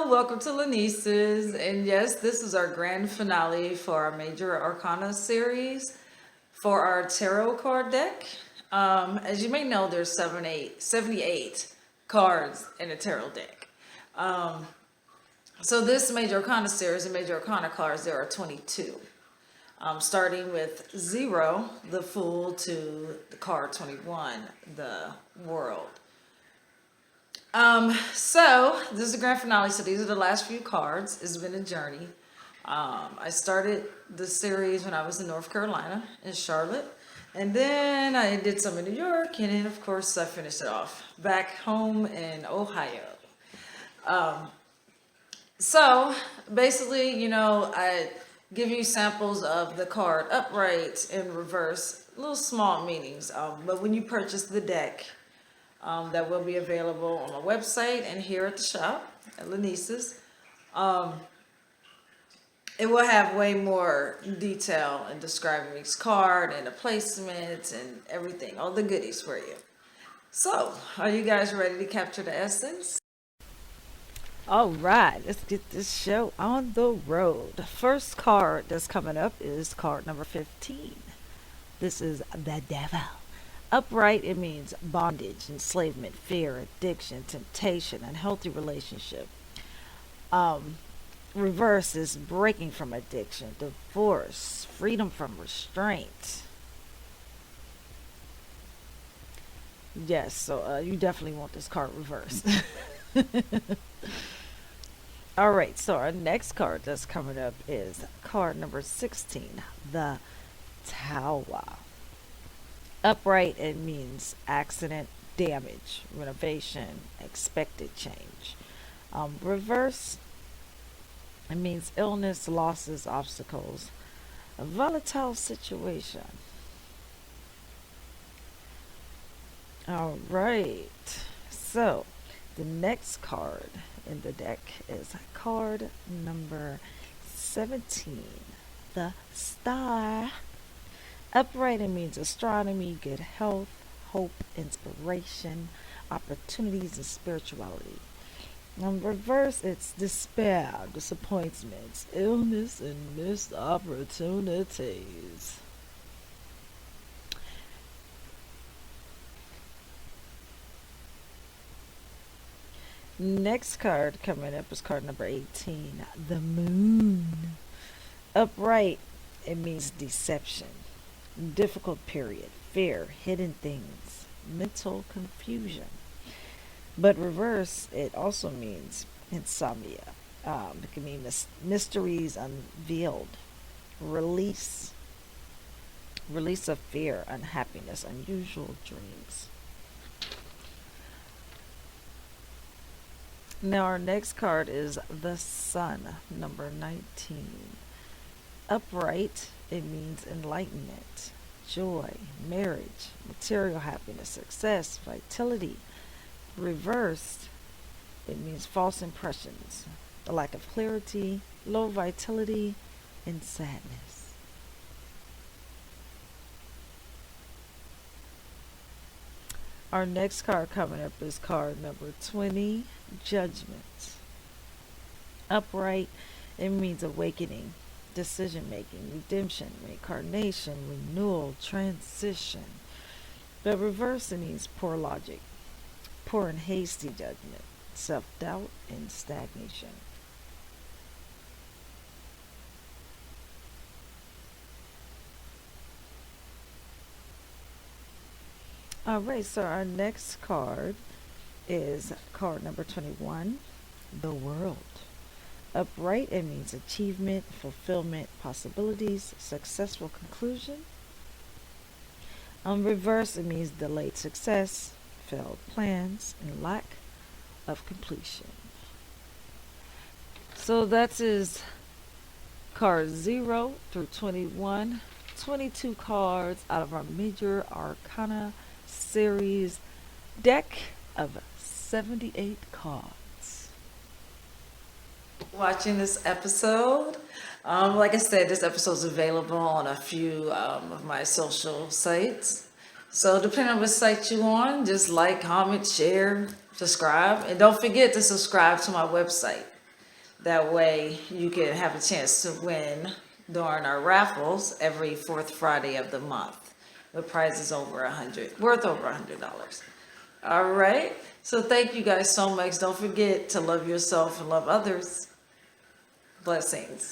welcome to LANIECE'S, and yes, this is our grand finale for our Major Arcana series for our tarot card deck. As you may know, there's 78 cards in a tarot deck. So this Major Arcana series and Major Arcana cards, there are 22. Starting with 0, the Fool, to the card 21, the World. So this is the grand finale. So these are the last few cards. It's been a journey. I started the series when I was in North Carolina, in Charlotte. And then I did some in New York. And then, of course, I finished it off back home in Ohio. So basically, I give you samples of the card upright and reverse, little small meanings. But when you purchase the deck, that will be available on my website and here at the shop at LANIECE'S. It will have way more detail in describing each card and the placements and everything, all the goodies for you. So, are you guys ready to capture the essence? All right, let's get this show on the road. The first card that's coming up is card number 15. This is the Devil. Upright, it means bondage, enslavement, fear, addiction, temptation, unhealthy relationship. Reverse is breaking from addiction, divorce, freedom from restraint. Yes, so you definitely want this card reversed. All right, so our next card that's coming up is card number 16, the Tower. Upright, it means accident, damage, renovation, expected change. Reverse, it means illness, losses, obstacles, a volatile situation. All right, so the next card in the deck is card number 17, the Star. Upright, it means astronomy, good health, hope, inspiration, opportunities, and spirituality. Reverse, it's despair, disappointments, illness, and missed opportunities. Next card coming up is card number 18, the Moon. Upright, it means deception, difficult period, fear, hidden things, mental confusion. But reverse, it also means insomnia. It can mean mysteries unveiled, release of fear, unhappiness, unusual dreams. Now our next card is the Sun, number 19. Upright, it means enlightenment, joy, marriage, material happiness, success, vitality. Reversed, it means false impressions, the lack of clarity, low vitality, and sadness. Our next card coming up is card number 20, Judgment. Upright, it means awakening, decision making, redemption, reincarnation, renewal, transition. But reverse, it means poor logic, poor and hasty judgment, self-doubt, and stagnation. All right, so our next card is card number 21, the World. Upright, it means achievement, fulfillment, possibilities, successful conclusion. Reverse, it means delayed success, failed plans, and lack of completion. So that is cards 0 through 21, 22 cards out of our Major Arcana series deck of 78 cards. Watching this episode. Like I said, this episode is available on a few of my social sites. So depending on which site you're on, just like, comment, share, subscribe. And don't forget to subscribe to my website. That way you can have a chance to win during our raffles every fourth Friday of the month. The prize is worth over $100. All right. So thank you guys so much. Don't forget to love yourself and love others. Blessings.